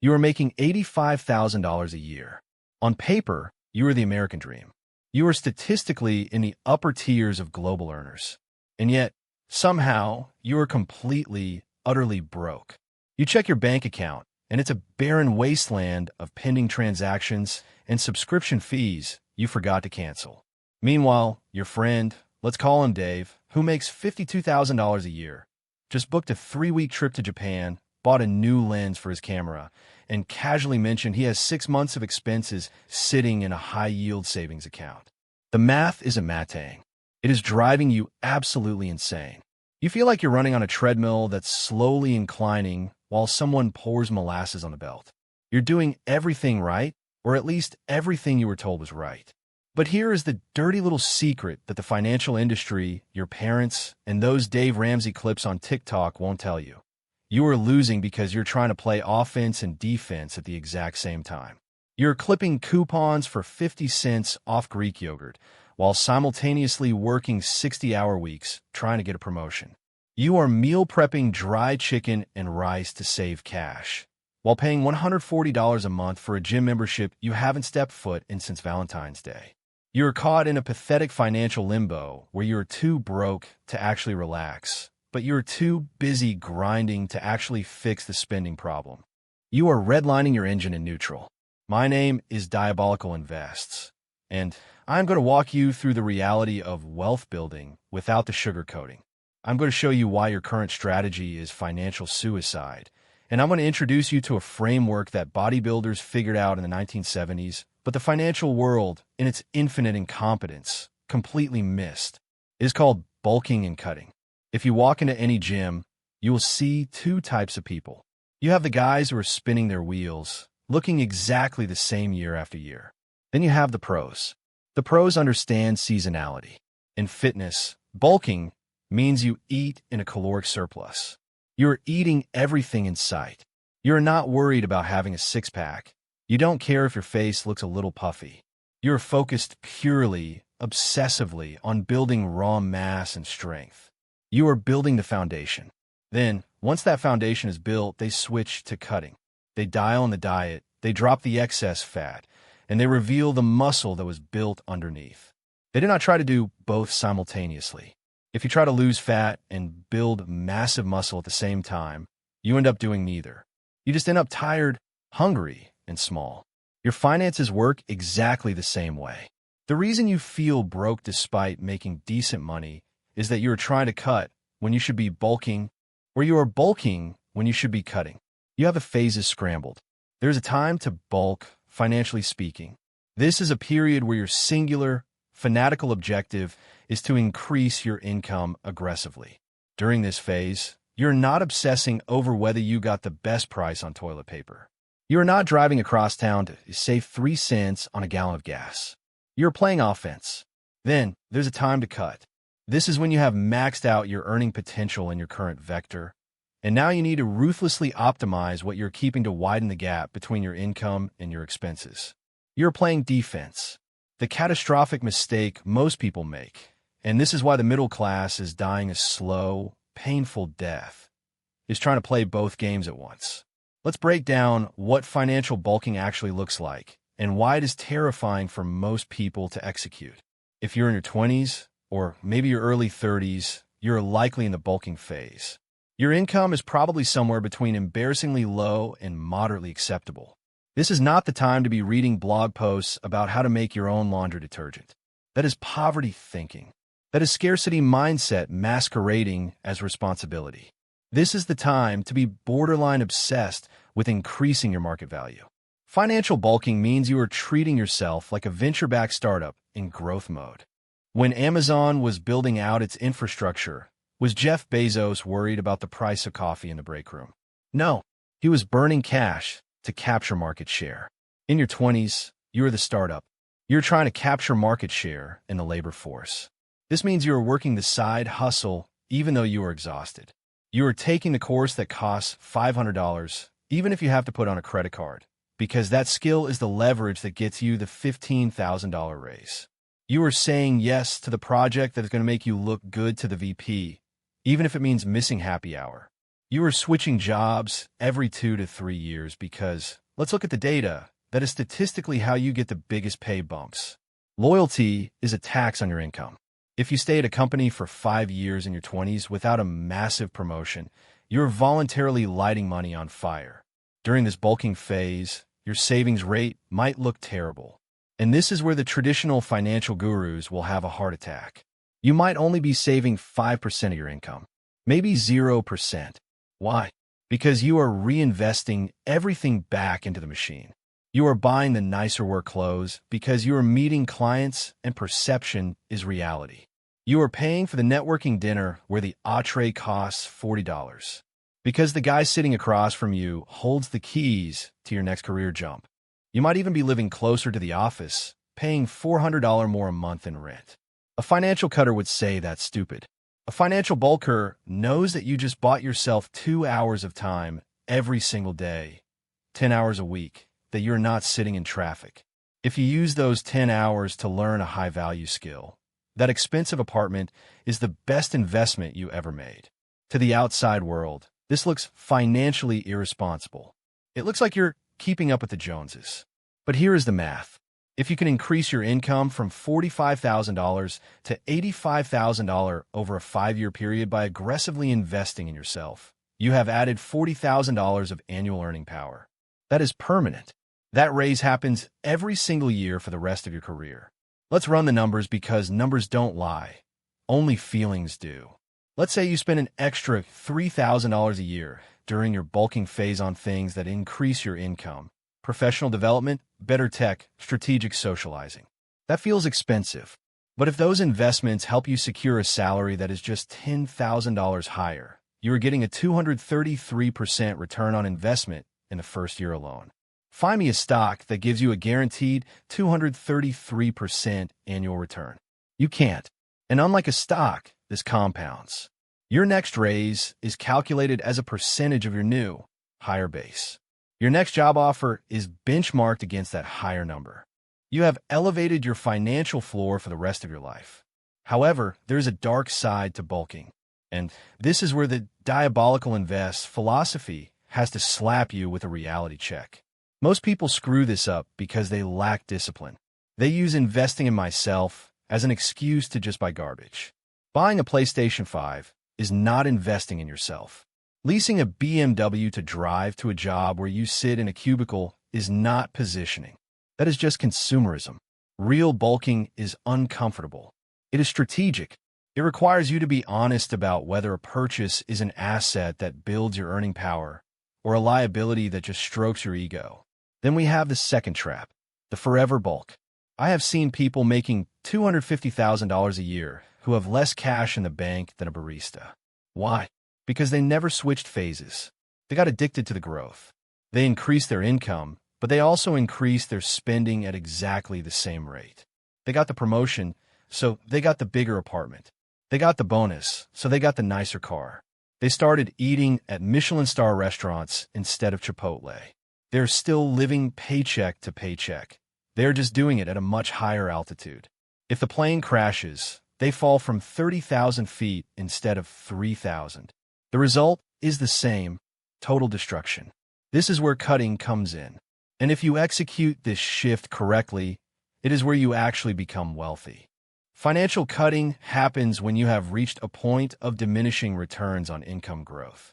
You are making $85,000 a year. On paper, you are the American dream. You are statistically in the upper tiers of global earners. And yet, somehow, you are completely, utterly broke. You check your bank account, and it's a barren wasteland of pending transactions and subscription fees you forgot to cancel. Meanwhile, your friend, let's call him Dave, who makes $52,000 a year, just booked a 3-week trip to Japan, bought a new lens for his camera, and casually mentioned he has 6 months of expenses sitting in a high-yield savings account. The math isn't mathing. It is driving you absolutely insane. You feel like you're running on a treadmill that's slowly inclining while someone pours molasses on the belt. You're doing everything right, or at least everything you were told was right. But here is the dirty little secret that the financial industry, your parents, and those Dave Ramsey clips on TikTok won't tell you. You are losing because you're trying to play offense and defense at the exact same time. You're clipping coupons for 50 cents off Greek yogurt while simultaneously working 60-hour weeks trying to get a promotion. You are meal prepping dry chicken and rice to save cash, while paying $140 a month for a gym membership you haven't stepped foot in since Valentine's Day. You are caught in a pathetic financial limbo where you are too broke to actually relax, but you are too busy grinding to actually fix the spending problem. You are redlining your engine in neutral. My name is Diabolical Invests, and I'm going to walk you through the reality of wealth building without the sugarcoating. I'm going to show you why your current strategy is financial suicide, and I'm going to introduce you to a framework that bodybuilders figured out in the 1970s, but the financial world, in its infinite incompetence, completely missed. It is called bulking and cutting. If you walk into any gym, you will see 2 types of people. You have the guys who are spinning their wheels, looking exactly the same year after year. Then you have the pros. The pros understand seasonality. In fitness, bulking means you eat in a caloric surplus. You're eating everything in sight. You're not worried about having a six-pack. You don't care if your face looks a little puffy. You're focused purely, obsessively on building raw mass and strength. You are building the foundation. Then, once that foundation is built, they switch to cutting. They dial in the diet, they drop the excess fat, and they reveal the muscle that was built underneath. They did not try to do both simultaneously. If you try to lose fat and build massive muscle at the same time, you end up doing neither. You just end up tired, hungry, and small. Your finances work exactly the same way. The reason you feel broke despite making decent money is that you are trying to cut when you should be bulking, or you are bulking when you should be cutting. You have the phases scrambled. There's a time to bulk, financially speaking. This is a period where your singular, fanatical objective is to increase your income aggressively. During this phase, you're not obsessing over whether you got the best price on toilet paper. You're not driving across town to save 3 cents on a gallon of gas. You're playing offense. Then, there's a time to cut. This is when you have maxed out your earning potential in your current vector, and now you need to ruthlessly optimize what you're keeping to widen the gap between your income and your expenses. You're playing defense, the catastrophic mistake most people make, and this is why the middle class is dying a slow, painful death, is trying to play both games at once. Let's break down what financial bulking actually looks like and why it is terrifying for most people to execute. If you're in your 20s, or maybe your early 30s, you're likely in the bulking phase. Your income is probably somewhere between embarrassingly low and moderately acceptable. This is not the time to be reading blog posts about how to make your own laundry detergent. That is poverty thinking. That is scarcity mindset masquerading as responsibility. This is the time to be borderline obsessed with increasing your market value. Financial bulking means you are treating yourself like a venture-backed startup in growth mode. When Amazon was building out its infrastructure, was Jeff Bezos worried about the price of coffee in the break room? No, he was burning cash to capture market share. In your 20s, you're the startup. You're trying to capture market share in the labor force. This means you are working the side hustle even though you are exhausted. You are taking the course that costs $500, even if you have to put on a credit card, because that skill is the leverage that gets you the $15,000 raise. You are saying yes to the project that is going to make you look good to the VP, even if it means missing happy hour. You are switching jobs every 2 to 3 years because, let's look at the data, that is statistically how you get the biggest pay bumps. Loyalty is a tax on your income. If you stay at a company for 5 years in your 20s without a massive promotion, you're voluntarily lighting money on fire. During this bulking phase, your savings rate might look terrible. And this is where the traditional financial gurus will have a heart attack. You might only be saving 5% of your income, maybe 0%. Why? Because you are reinvesting everything back into the machine. You are buying the nicer work clothes because you are meeting clients and perception is reality. You are paying for the networking dinner where the entree costs $40 because the guy sitting across from you holds the keys to your next career jump. You might even be living closer to the office, paying $400 more a month in rent. A financial cutter would say that's stupid. A financial bulker knows that you just bought yourself 2 hours of time every single day, 10 hours a week, that you're not sitting in traffic. If you use those 10 hours to learn a high-value skill, that expensive apartment is the best investment you ever made. To the outside world, this looks financially irresponsible. It looks like you're keeping up with the Joneses. But here is the math. If you can increase your income from $45,000 to $85,000 over a 5-year period by aggressively investing in yourself, you have added $40,000 of annual earning power. That is permanent. That raise happens every single year for the rest of your career. Let's run the numbers because numbers don't lie. Only feelings do. Let's say you spend an extra $3,000 a year during your bulking phase on things that increase your income. Professional development, better tech, strategic socializing. That feels expensive. But if those investments help you secure a salary that is just $10,000 higher, you are getting a 233% return on investment in the first year alone. Find me a stock that gives you a guaranteed 233% annual return. You can't. And unlike a stock, this compounds. Your next raise is calculated as a percentage of your new, higher base. Your next job offer is benchmarked against that higher number. You have elevated your financial floor for the rest of your life. However, there's a dark side to bulking. And this is where the diabolical invest philosophy has to slap you with a reality check. Most people screw this up because they lack discipline. They use investing in myself as an excuse to just buy garbage. Buying a PlayStation 5 is not investing in yourself. Leasing a BMW to drive to a job where you sit in a cubicle is not positioning. That is just consumerism. Real bulking is uncomfortable. It is strategic. It requires you to be honest about whether a purchase is an asset that builds your earning power or a liability that just strokes your ego. Then we have the second trap, the forever bulk. I have seen people making $250,000 a year who have less cash in the bank than a barista. Why? Because they never switched phases. They got addicted to the growth. They increased their income, but they also increased their spending at exactly the same rate. They got the promotion, so they got the bigger apartment. They got the bonus, so they got the nicer car. They started eating at Michelin star restaurants instead of Chipotle. They're still living paycheck to paycheck. They're just doing it at a much higher altitude. If the plane crashes, they fall from 30,000 feet instead of 3,000. The result is the same, total destruction. This is where cutting comes in. And if you execute this shift correctly, it is where you actually become wealthy. Financial cutting happens when you have reached a point of diminishing returns on income growth.